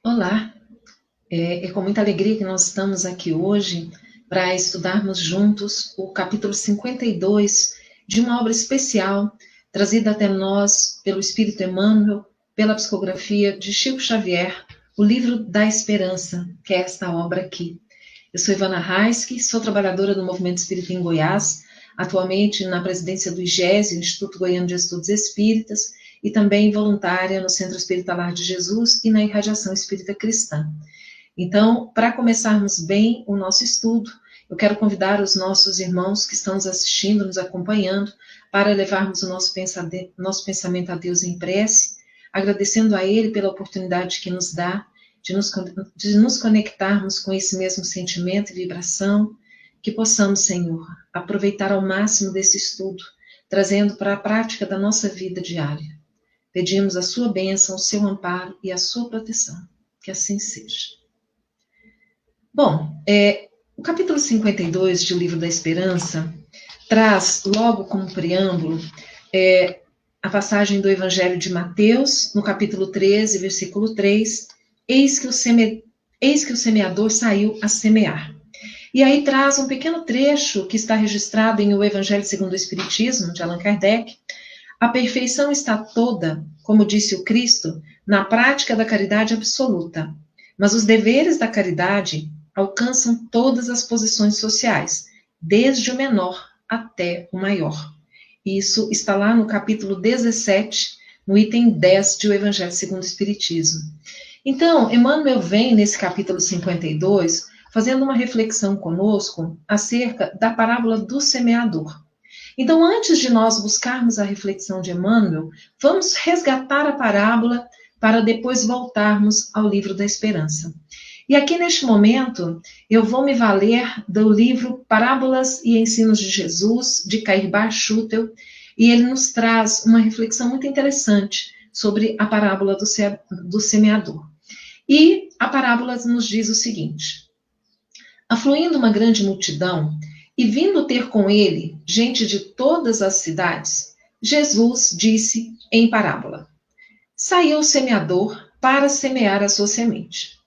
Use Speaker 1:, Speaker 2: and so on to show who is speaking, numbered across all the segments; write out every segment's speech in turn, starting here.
Speaker 1: Olá, é com muita alegria que nós estamos aqui hoje para estudarmos juntos o capítulo 52 de uma obra especial trazida até nós pelo Espírito Emmanuel, pela psicografia de Chico Xavier, o livro da Esperança, que é esta obra aqui. Eu sou Ivana Raiski, sou trabalhadora do Movimento Espírita em Goiás, atualmente na presidência do IGESE, Instituto Goiano de Estudos Espíritas, e também voluntária no Centro Espírita Lar de Jesus e na Irradiação Espírita Cristã. Então, para começarmos bem o nosso estudo, eu quero convidar os nossos irmãos que estão nos assistindo, nos acompanhando, para levarmos o nosso pensamento a Deus em prece, agradecendo a Ele pela oportunidade que nos dá de nos conectarmos com esse mesmo sentimento e vibração, que possamos, Senhor, aproveitar ao máximo desse estudo, trazendo para a prática da nossa vida diária. Pedimos a sua bênção, o seu amparo e a sua proteção. Que assim seja. Bom, o capítulo 52 de O Livro da Esperança traz, logo como preâmbulo, a passagem do Evangelho de Mateus, no capítulo 13, versículo 3, eis que o semeador saiu a semear. E aí traz um pequeno trecho que está registrado em O Evangelho segundo o Espiritismo, de Allan Kardec. A perfeição está toda, como disse o Cristo, na prática da caridade absoluta. Mas os deveres da caridade alcançam todas as posições sociais, desde o menor até o maior. Isso está lá no capítulo 17, no item 10 de O Evangelho segundo o Espiritismo. Então, Emmanuel vem nesse capítulo 52, fazendo uma reflexão conosco acerca da parábola do semeador. Então, antes de nós buscarmos a reflexão de Emmanuel, vamos resgatar a parábola para depois voltarmos ao livro da Esperança. E aqui neste momento, eu vou me valer do livro Parábolas e Ensinos de Jesus, de Cair Bar Schutel, e ele nos traz uma reflexão muito interessante sobre a parábola do semeador. E a parábola nos diz o seguinte: afluindo uma grande multidão, e vindo ter com ele gente de todas as cidades, Jesus disse em parábola: saiu o semeador para semear a sua semente.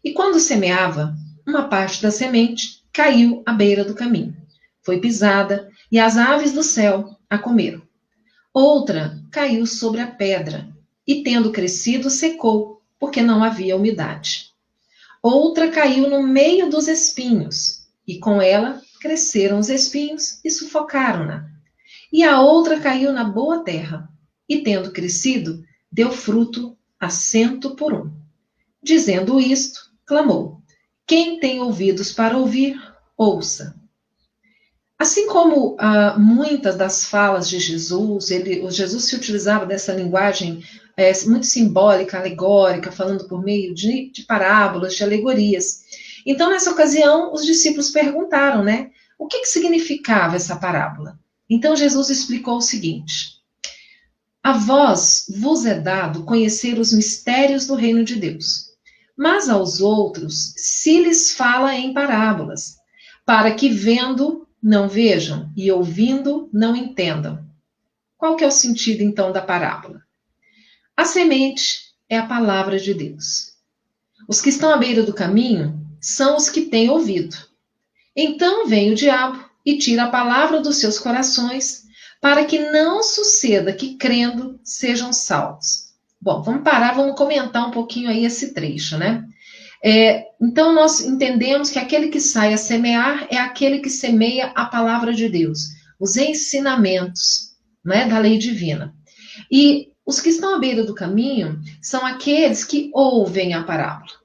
Speaker 1: E quando semeava, uma parte da semente caiu à beira do caminho. Foi pisada, e as aves do céu a comeram. Outra caiu sobre a pedra, e tendo crescido, secou, porque não havia umidade. Outra caiu no meio dos espinhos, e com ela cresceram os espinhos e sufocaram-na. E a outra caiu na boa terra, e tendo crescido, deu fruto a 100 por 1. Dizendo isto, clamou: quem tem ouvidos para ouvir, ouça. Assim como muitas das falas de Jesus, Jesus se utilizava dessa linguagem muito simbólica, alegórica, falando por meio de parábolas, de alegorias. Então, nessa ocasião, os discípulos perguntaram, né? O que significava essa parábola? Então, Jesus explicou o seguinte: a vós vos é dado conhecer os mistérios do reino de Deus, mas aos outros se lhes fala em parábolas, para que vendo não vejam e ouvindo não entendam. Qual que é o sentido, então, da parábola? A semente é a palavra de Deus. Os que estão à beira do caminho são os que têm ouvido. Então vem o diabo e tira a palavra dos seus corações, para que não suceda que, crendo, sejam salvos. Bom, vamos parar, vamos comentar um pouquinho aí esse trecho, né? Então, nós entendemos que aquele que sai a semear é aquele que semeia a palavra de Deus, os ensinamentos, né, da lei divina. E os que estão à beira do caminho são aqueles que ouvem a parábola.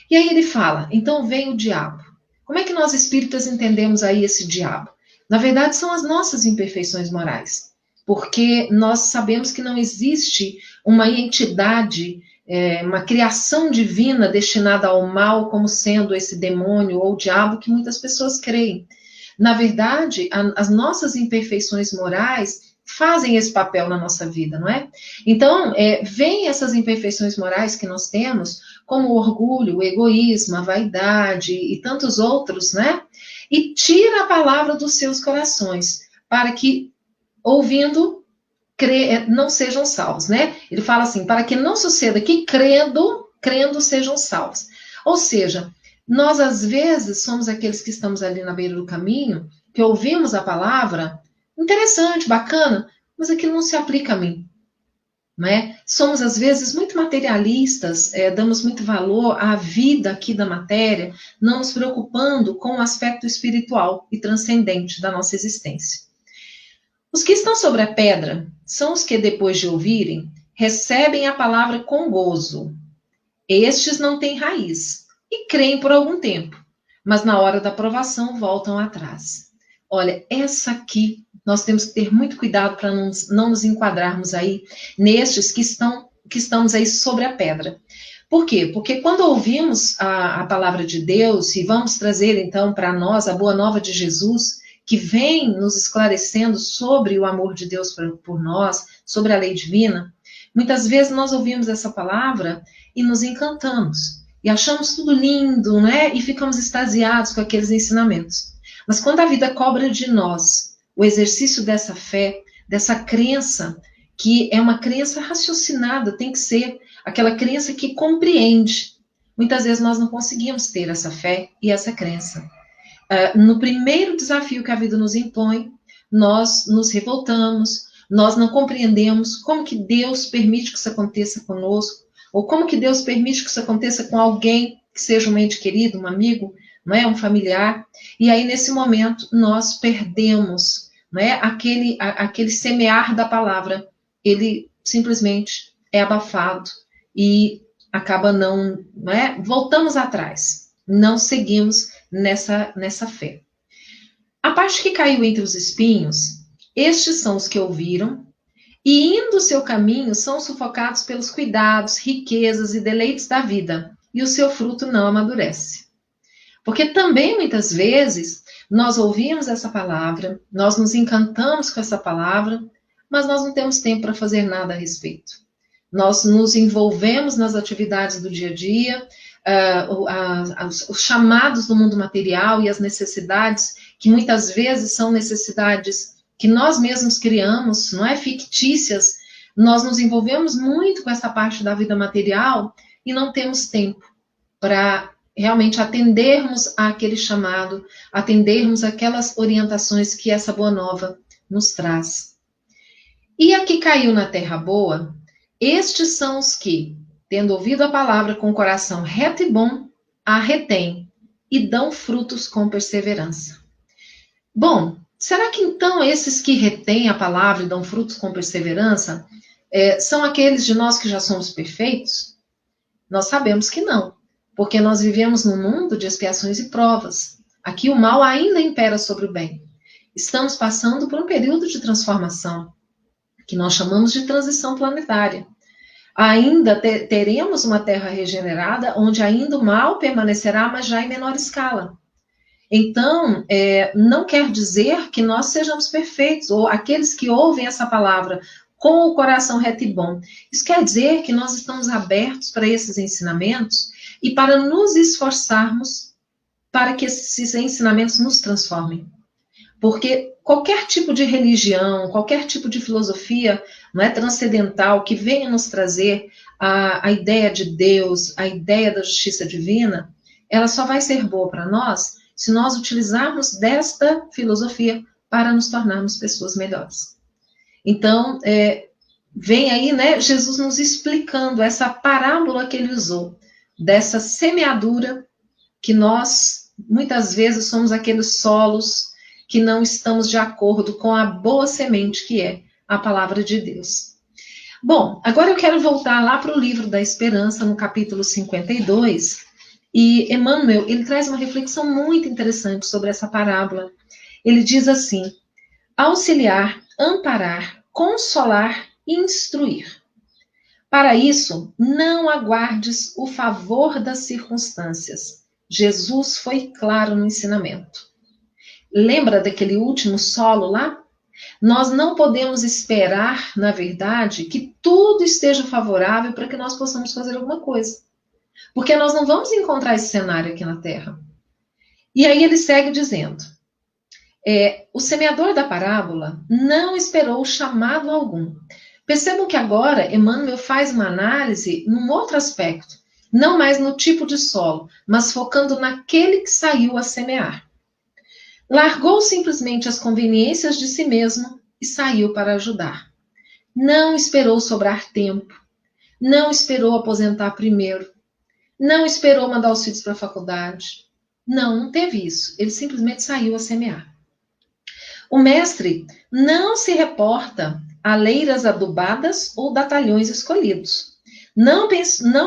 Speaker 1: E aí ele fala, então vem o diabo. Como é que nós espíritas entendemos aí esse diabo? Na verdade, são as nossas imperfeições morais, porque nós sabemos que não existe uma entidade, uma criação divina destinada ao mal, como sendo esse demônio ou o diabo que muitas pessoas creem. Na verdade, as nossas imperfeições morais fazem esse papel na nossa vida, não é? Então, vem essas imperfeições morais que nós temos, como o orgulho, o egoísmo, a vaidade e tantos outros, né? E tira a palavra dos seus corações, para que, ouvindo, não sejam salvos, né? Ele fala assim, para que não suceda que, crendo, crendo sejam salvos. Ou seja, nós às vezes somos aqueles que estamos ali na beira do caminho, que ouvimos a palavra, interessante, bacana, mas aquilo não se aplica a mim. Não é? Somos, às vezes, muito materialistas, damos muito valor à vida aqui da matéria, não nos preocupando com o aspecto espiritual e transcendente da nossa existência. Os que estão sobre a pedra são os que, depois de ouvirem, recebem a palavra com gozo. Estes não têm raiz e creem por algum tempo, mas na hora da provação voltam atrás. Olha, essa aqui nós temos que ter muito cuidado para não nos enquadrarmos aí nestes que estamos aí sobre a pedra. Por quê? Porque quando ouvimos a palavra de Deus e vamos trazer então para nós a boa nova de Jesus, que vem nos esclarecendo sobre o amor de Deus por nós, sobre a lei divina, muitas vezes nós ouvimos essa palavra e nos encantamos, e achamos tudo lindo, né? E ficamos extasiados com aqueles ensinamentos. Mas quando a vida cobra de nós o exercício dessa fé, dessa crença, que é uma crença raciocinada, tem que ser aquela crença que compreende. Muitas vezes nós não conseguimos ter essa fé e essa crença. No primeiro desafio que a vida nos impõe, nós nos revoltamos, nós não compreendemos como que Deus permite que isso aconteça conosco, ou como que Deus permite que isso aconteça com alguém que seja um ente querido, um amigo, não é, um familiar. E aí, nesse momento, nós perdemos, não é, aquele semear da palavra, ele simplesmente é abafado e acaba não é, voltamos atrás, não seguimos nessa fé. A parte que caiu entre os espinhos, estes são os que ouviram, e indo o seu caminho são sufocados pelos cuidados, riquezas e deleites da vida, e o seu fruto não amadurece. Porque também, muitas vezes, nós ouvimos essa palavra, nós nos encantamos com essa palavra, mas nós não temos tempo para fazer nada a respeito. Nós nos envolvemos nas atividades do dia a dia, os chamados do mundo material e as necessidades, que muitas vezes são necessidades que nós mesmos criamos, não é, fictícias. Nós nos envolvemos muito com essa parte da vida material e não temos tempo para realmente atendermos àquele chamado, atendermos aquelas orientações que essa boa nova nos traz. E a que caiu na terra boa, estes são os que, tendo ouvido a palavra com o coração reto e bom, a retêm e dão frutos com perseverança. Bom, será que então esses que retêm a palavra e dão frutos com perseverança são aqueles de nós que já somos perfeitos? Nós sabemos que não, porque nós vivemos num mundo de expiações e provas. Aqui o mal ainda impera sobre o bem. Estamos passando por um período de transformação, que nós chamamos de transição planetária. Ainda teremos uma terra regenerada, onde ainda o mal permanecerá, mas já em menor escala. Então, não quer dizer que nós sejamos perfeitos, ou aqueles que ouvem essa palavra com o coração reto e bom. Isso quer dizer que nós estamos abertos para esses ensinamentos e para nos esforçarmos para que esses ensinamentos nos transformem. Porque qualquer tipo de religião, qualquer tipo de filosofia, não é, transcendental que venha nos trazer a ideia de Deus, a ideia da justiça divina, ela só vai ser boa para nós se nós utilizarmos desta filosofia para nos tornarmos pessoas melhores. Então, vem aí, né, Jesus nos explicando essa parábola que ele usou, dessa semeadura que nós, muitas vezes, somos aqueles solos que não estamos de acordo com a boa semente que é a palavra de Deus. Bom, agora eu quero voltar lá para o livro da Esperança, no capítulo 52, e Emmanuel, ele traz uma reflexão muito interessante sobre essa parábola. Ele diz assim: auxiliar, amparar, consolar e instruir. Para isso, não aguardes o favor das circunstâncias. Jesus foi claro no ensinamento. Lembra daquele último solo lá? Nós não podemos esperar, na verdade, que tudo esteja favorável para que nós possamos fazer alguma coisa. Porque nós não vamos encontrar esse cenário aqui na Terra. E aí ele segue dizendo: o semeador da parábola não esperou chamado algum. Percebam que agora Emmanuel faz uma análise num outro aspecto. não mais no tipo de solo, mas focando naquele que saiu a semear. Largou simplesmente as conveniências de si mesmo e saiu para ajudar. Não esperou sobrar tempo, não esperou aposentar primeiro, não esperou mandar os filhos para a faculdade. Não teve isso. Ele simplesmente saiu a semear. O mestre não se reporta a leiras adubadas ou batalhões escolhidos. Não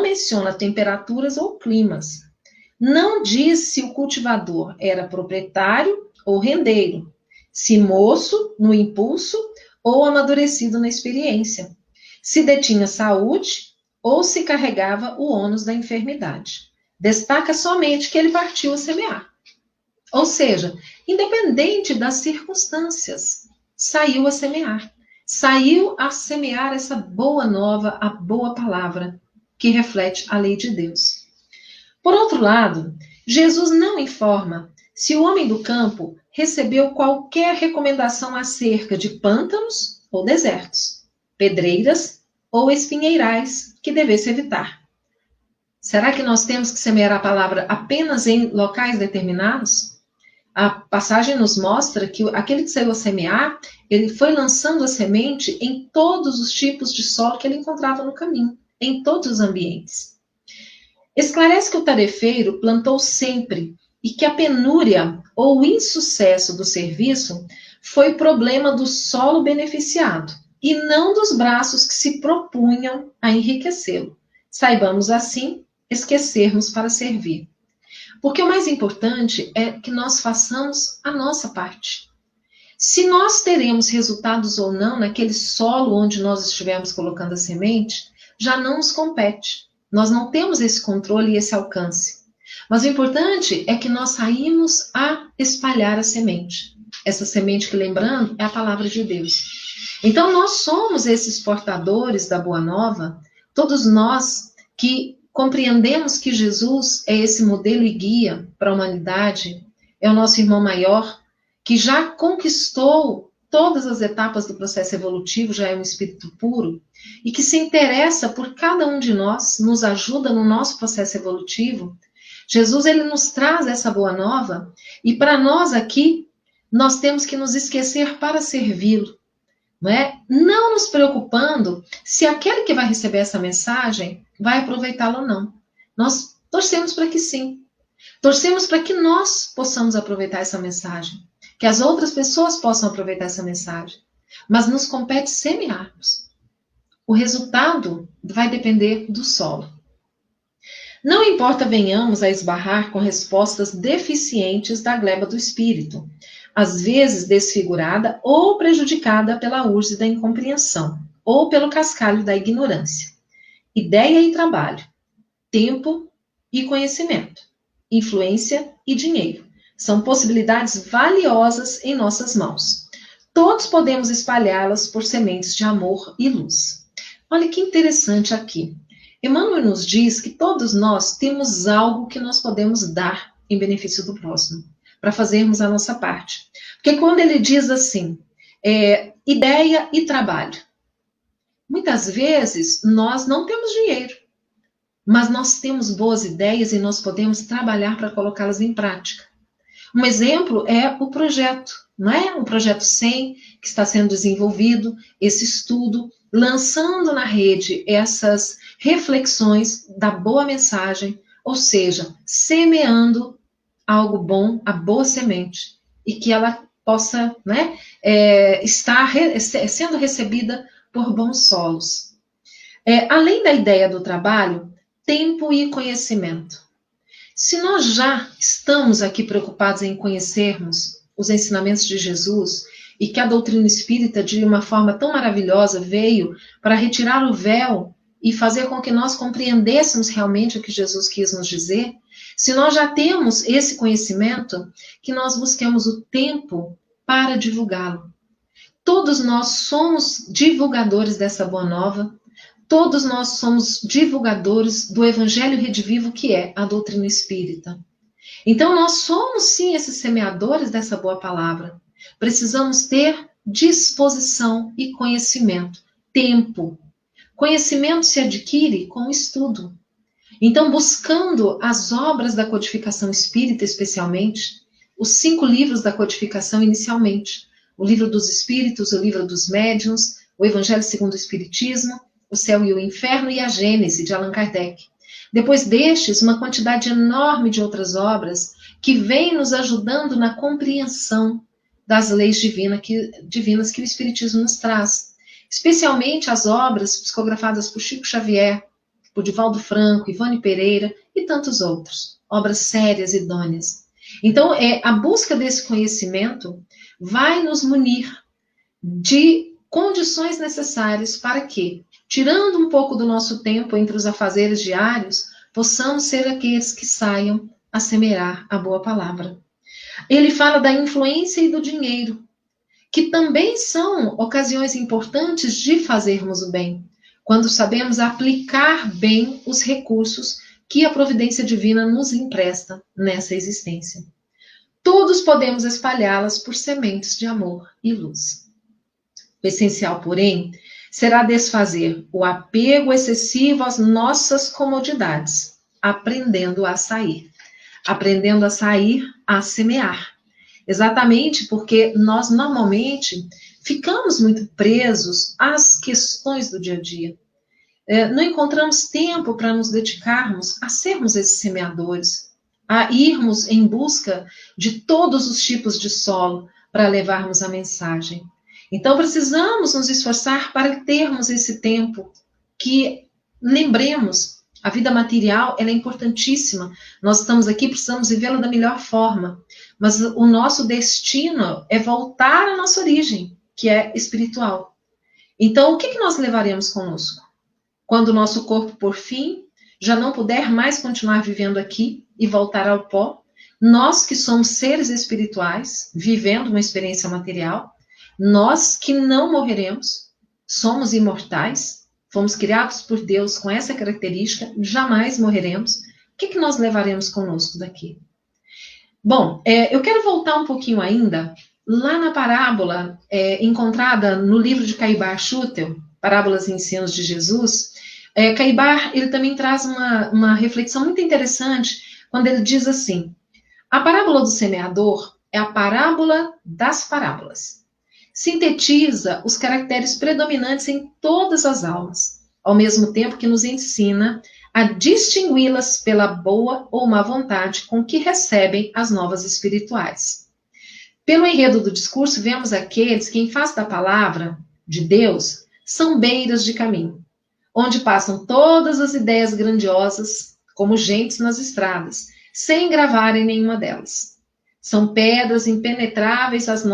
Speaker 1: menciona temperaturas ou climas. Não diz se o cultivador era proprietário ou rendeiro, se moço no impulso ou amadurecido na experiência, se detinha saúde ou se carregava o ônus da enfermidade. Destaca somente que ele partiu a semear. Ou seja, independente das circunstâncias, saiu a semear. Saiu a semear essa boa nova, a boa palavra, que reflete a lei de Deus. Por outro lado, Jesus não informa se o homem do campo recebeu qualquer recomendação acerca de pântanos ou desertos, pedreiras ou espinheirais que devesse evitar. Será que nós temos que semear a palavra apenas em locais determinados? A passagem nos mostra que aquele que saiu a semear, ele foi lançando a semente em todos os tipos de solo que ele encontrava no caminho, em todos os ambientes. Esclarece que o tarefeiro plantou sempre e que a penúria ou o insucesso do serviço foi problema do solo beneficiado e não dos braços que se propunham a enriquecê-lo. Saibamos, assim, esquecermos para servir. Porque o mais importante é que nós façamos a nossa parte. Se nós teremos resultados ou não naquele solo onde nós estivermos colocando a semente, já não nos compete. Nós não temos esse controle e esse alcance. Mas o importante é que nós saímos a espalhar a semente. Essa semente que, lembrando, é a palavra de Deus. Então, nós somos esses portadores da Boa Nova, todos nós que compreendemos que Jesus é esse modelo e guia para a humanidade, é o nosso irmão maior, que já conquistou todas as etapas do processo evolutivo, já é um espírito puro, e que se interessa por cada um de nós, nos ajuda no nosso processo evolutivo. Jesus, ele nos traz essa boa nova, e para nós aqui, nós temos que nos esquecer para servi-lo, não é? Não nos preocupando se aquele que vai receber essa mensagem vai aproveitá-la ou não. Nós torcemos para que sim. Torcemos para que nós possamos aproveitar essa mensagem, que as outras pessoas possam aproveitar essa mensagem. Mas nos compete semearmos. O resultado vai depender do solo. Não importa venhamos a esbarrar com respostas deficientes da gleba do espírito, às vezes desfigurada ou prejudicada pela urze da incompreensão, ou pelo cascalho da ignorância. Ideia e trabalho, tempo e conhecimento, influência e dinheiro, são possibilidades valiosas em nossas mãos. Todos podemos espalhá-las por sementes de amor e luz. Olha que interessante aqui. Emmanuel nos diz que todos nós temos algo que nós podemos dar em benefício do próximo, para fazermos a nossa parte. Porque quando ele diz assim, ideia e trabalho, muitas vezes nós não temos dinheiro, mas nós temos boas ideias e nós podemos trabalhar para colocá-las em prática. Um exemplo é o projeto, não é? O projeto 100, que está sendo desenvolvido, esse estudo, lançando na rede essas reflexões da boa mensagem, ou seja, semeando algo bom, a boa semente, e que ela possa, né, estar sendo recebida por bons solos. Além da ideia do trabalho, tempo e conhecimento. Se nós já estamos aqui preocupados em conhecermos os ensinamentos de Jesus e que a doutrina espírita, de uma forma tão maravilhosa, veio para retirar o véu e fazer com que nós compreendêssemos realmente o que Jesus quis nos dizer, se nós já temos esse conhecimento, que nós busquemos o tempo para divulgá-lo. Todos nós somos divulgadores dessa boa nova, todos nós somos divulgadores do evangelho redivivo que é a doutrina espírita. Então nós somos sim esses semeadores dessa boa palavra. Precisamos ter disposição e conhecimento, tempo. Conhecimento se adquire com o estudo. Então, buscando as obras da codificação espírita, especialmente, os 5 livros da codificação inicialmente, o livro dos espíritos, o livro dos médiuns, o Evangelho segundo o Espiritismo, o Céu e o Inferno e a Gênese, de Allan Kardec. Depois destes, uma quantidade enorme de outras obras que vêm nos ajudando na compreensão das leis divinas que o Espiritismo nos traz. Especialmente as obras psicografadas por Chico Xavier, por Divaldo Franco, Ivone Pereira e tantos outros. Obras sérias, idôneas. Então, a busca desse conhecimento vai nos munir de condições necessárias para que, tirando um pouco do nosso tempo entre os afazeres diários, possamos ser aqueles que saiam a semear a boa palavra. Ele fala da influência e do dinheiro, que também são ocasiões importantes de fazermos o bem, quando sabemos aplicar bem os recursos que a providência divina nos empresta nessa existência. Todos podemos espalhá-las por sementes de amor e luz. O essencial, porém, será desfazer o apego excessivo às nossas comodidades, aprendendo a sair, a semear. Exatamente porque nós normalmente ficamos muito presos às questões do dia a dia. Não encontramos tempo para nos dedicarmos a sermos esses semeadores, a irmos em busca de todos os tipos de solo para levarmos a mensagem. Então precisamos nos esforçar para termos esse tempo que, lembremos, a vida material ela é importantíssima. Nós estamos aqui, precisamos vivê-la da melhor forma. Mas o nosso destino é voltar à nossa origem, que é espiritual. Então, o que nós levaremos conosco? Quando o nosso corpo, por fim, já não puder mais continuar vivendo aqui e voltar ao pó, nós que somos seres espirituais, vivendo uma experiência material, nós que não morreremos, somos imortais, fomos criados por Deus com essa característica, jamais morreremos. O que nós levaremos conosco daqui? Bom, eu quero voltar um pouquinho ainda, lá na parábola encontrada no livro de Caibar Schutel, Parábolas e Ensinos de Jesus. Caibar, ele também traz uma reflexão muito interessante, quando ele diz assim: a parábola do semeador é a parábola das parábolas. Sintetiza os caracteres predominantes em todas as almas, ao mesmo tempo que nos ensina a distingui-las pela boa ou má vontade com que recebem as novas espirituais. Pelo enredo do discurso, vemos aqueles que, em face da palavra de Deus, são beiras de caminho, onde passam todas as ideias grandiosas, como gentes nas estradas, sem gravarem nenhuma delas. São pedras impenetráveis às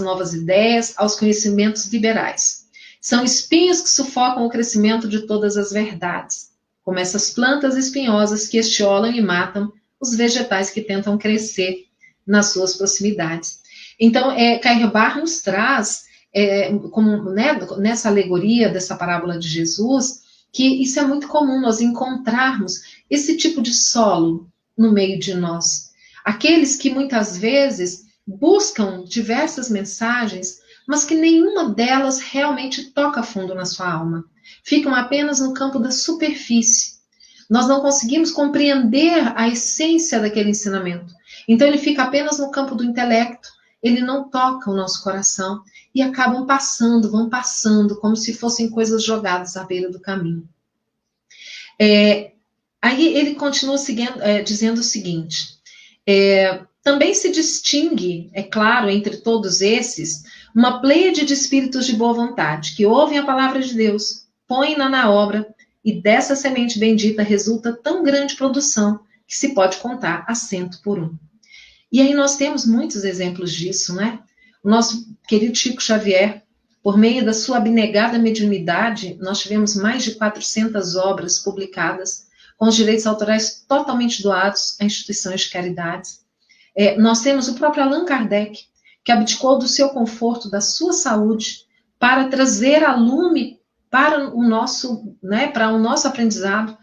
Speaker 1: novas ideias, aos conhecimentos liberais. São espinhos que sufocam o crescimento de todas as verdades, como essas plantas espinhosas que estiolam e matam os vegetais que tentam crescer nas suas proximidades. Então, Caibar nos traz, nessa alegoria dessa parábola de Jesus, que isso é muito comum, nós encontrarmos esse tipo de solo no meio de nós. Aqueles que muitas vezes buscam diversas mensagens, mas que nenhuma delas realmente toca fundo na sua alma. Ficam apenas no campo da superfície. Nós não conseguimos compreender a essência daquele ensinamento. Então ele fica apenas no campo do intelecto, ele não toca o nosso coração e vão passando, como se fossem coisas jogadas à beira do caminho. Aí ele continua dizendo o seguinte: também se distingue, é claro, entre todos esses, uma pleiade de espíritos de boa vontade, que ouvem a palavra de Deus, põem-na na obra, e dessa semente bendita resulta tão grande produção que se pode contar a 100 por 1. E aí nós temos muitos exemplos disso, né? O nosso querido Chico Xavier, por meio da sua abnegada mediunidade, nós tivemos mais de 400 obras publicadas, com os direitos autorais totalmente doados a instituições de caridade. Nós temos o próprio Allan Kardec, que abdicou do seu conforto, da sua saúde, para trazer a lume para o nosso aprendizado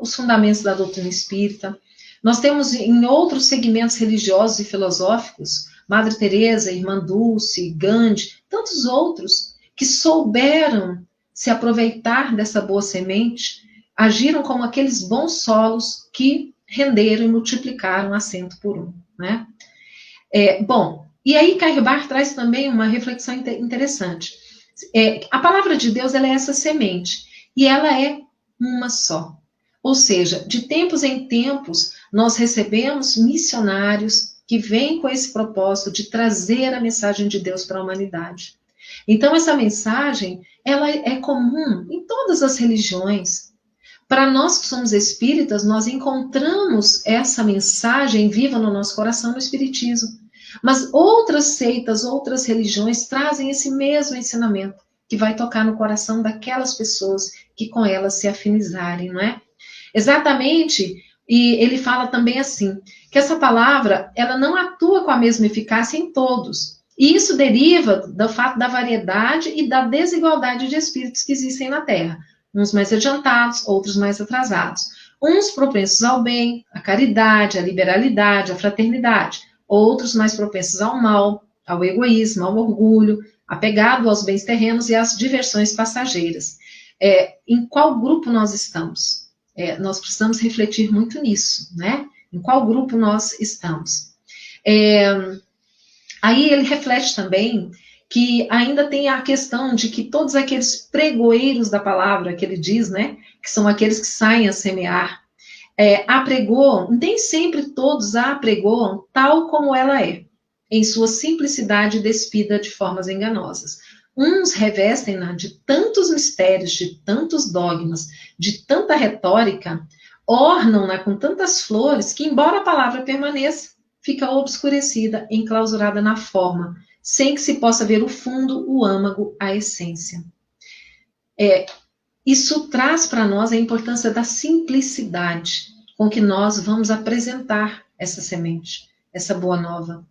Speaker 1: os fundamentos da doutrina espírita. Nós temos em outros segmentos religiosos e filosóficos, Madre Teresa, Irmã Dulce, Gandhi, tantos outros que souberam se aproveitar dessa boa semente, agiram como aqueles bons solos que renderam e multiplicaram a 100 por 1, né? Bom, e aí Carrebar traz também uma reflexão interessante. A palavra de Deus, ela é essa semente, e ela é uma só. Ou seja, de tempos em tempos, nós recebemos missionários que vêm com esse propósito de trazer a mensagem de Deus para a humanidade. Então, essa mensagem, ela é comum em todas as religiões. Para nós que somos espíritas, nós encontramos essa mensagem viva no nosso coração no Espiritismo. Mas outras seitas, outras religiões trazem esse mesmo ensinamento, que vai tocar no coração daquelas pessoas que com elas se afinizarem, não é? Exatamente, e ele fala também assim, que essa palavra, ela não atua com a mesma eficácia em todos. E isso deriva do fato da variedade e da desigualdade de espíritos que existem na Terra. Uns mais adiantados, outros mais atrasados. Uns propensos ao bem, à caridade, à liberalidade, à fraternidade. Outros mais propensos ao mal, ao egoísmo, ao orgulho, apegado aos bens terrenos e às diversões passageiras. Em qual grupo nós estamos? Nós precisamos refletir muito nisso, né? Em qual grupo nós estamos? Aí ele reflete também que ainda tem a questão de que todos aqueles pregoeiros da palavra, que ele diz, né? Que são aqueles que saem a semear, apregoam, nem sempre todos a apregoam tal como ela é, em sua simplicidade despida de formas enganosas. Uns revestem-na de tantos mistérios, de tantos dogmas, de tanta retórica, ornam-na com tantas flores, que embora a palavra permaneça, fica obscurecida, enclausurada na forma, sem que se possa ver o fundo, o âmago, a essência. Isso traz para nós a importância da simplicidade com que nós vamos apresentar essa semente, essa boa nova.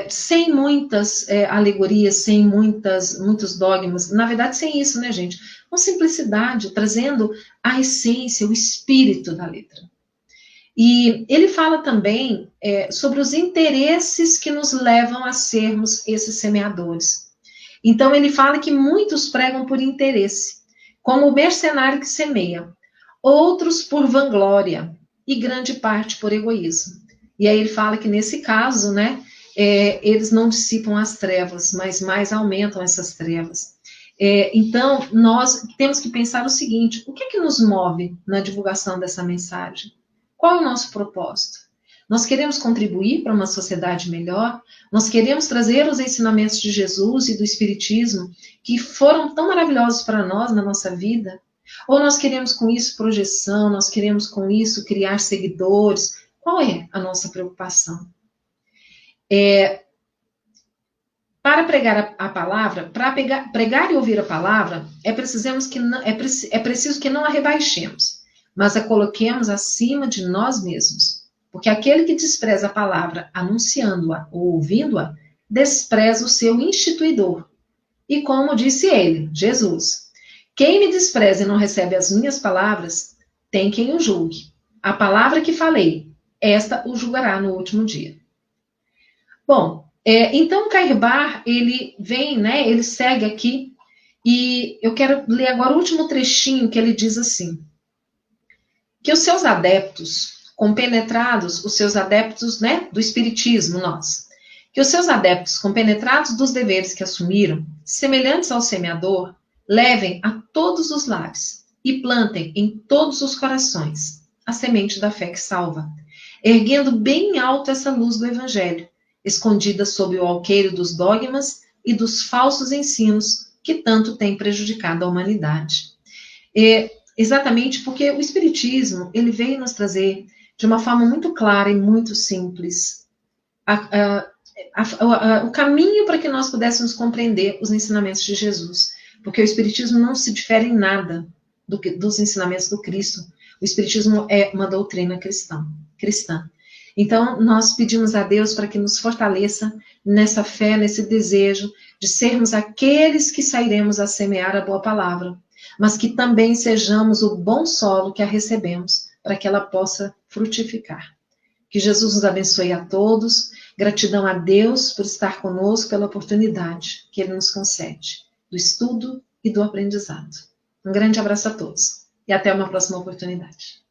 Speaker 1: Sem muitas alegorias, sem muitos dogmas, na verdade sem isso, né, gente? Com simplicidade, trazendo a essência, o espírito da letra. E ele fala também sobre os interesses que nos levam a sermos esses semeadores. Então ele fala que muitos pregam por interesse, como o mercenário que semeia, outros por vanglória e grande parte por egoísmo. E aí ele fala que nesse caso, né, eles não dissipam as trevas, mas mais aumentam essas trevas. Então, nós temos que pensar o seguinte, o que é que nos move na divulgação dessa mensagem? Qual é o nosso propósito? Nós queremos contribuir para uma sociedade melhor? Nós queremos trazer os ensinamentos de Jesus e do Espiritismo, que foram tão maravilhosos para nós na nossa vida? Ou nós queremos com isso projeção, nós queremos com isso criar seguidores? Qual é a nossa preocupação? Para pregar a palavra, para pregar e ouvir a palavra, é preciso que não a rebaixemos, mas a coloquemos acima de nós mesmos. Porque aquele que despreza a palavra, anunciando-a ou ouvindo-a, despreza o seu instituidor. E como disse ele, Jesus, quem me despreza e não recebe as minhas palavras, tem quem o julgue. A palavra que falei, esta o julgará no último dia. Bom, então Carrebar, ele vem, né, ele segue aqui, e eu quero ler agora o último trechinho que ele diz assim, que os seus adeptos, compenetrados, os seus adeptos, né, do Espiritismo, que os seus adeptos, compenetrados dos deveres que assumiram, semelhantes ao semeador, levem a todos os lares e plantem em todos os corações a semente da fé que salva, erguendo bem alto essa luz do Evangelho, escondida sob o alqueire dos dogmas e dos falsos ensinos que tanto têm prejudicado a humanidade. Exatamente porque o Espiritismo, ele veio nos trazer de uma forma muito clara e muito simples o caminho para que nós pudéssemos compreender os ensinamentos de Jesus. Porque o Espiritismo não se difere em nada dos ensinamentos do Cristo. O Espiritismo é uma doutrina cristã. Então, nós pedimos a Deus para que nos fortaleça nessa fé, nesse desejo de sermos aqueles que sairemos a semear a boa palavra, mas que também sejamos o bom solo que a recebemos, para que ela possa frutificar. Que Jesus nos abençoe a todos. Gratidão a Deus por estar conosco, pela oportunidade que Ele nos concede, do estudo e do aprendizado. Um grande abraço a todos. e até uma próxima oportunidade.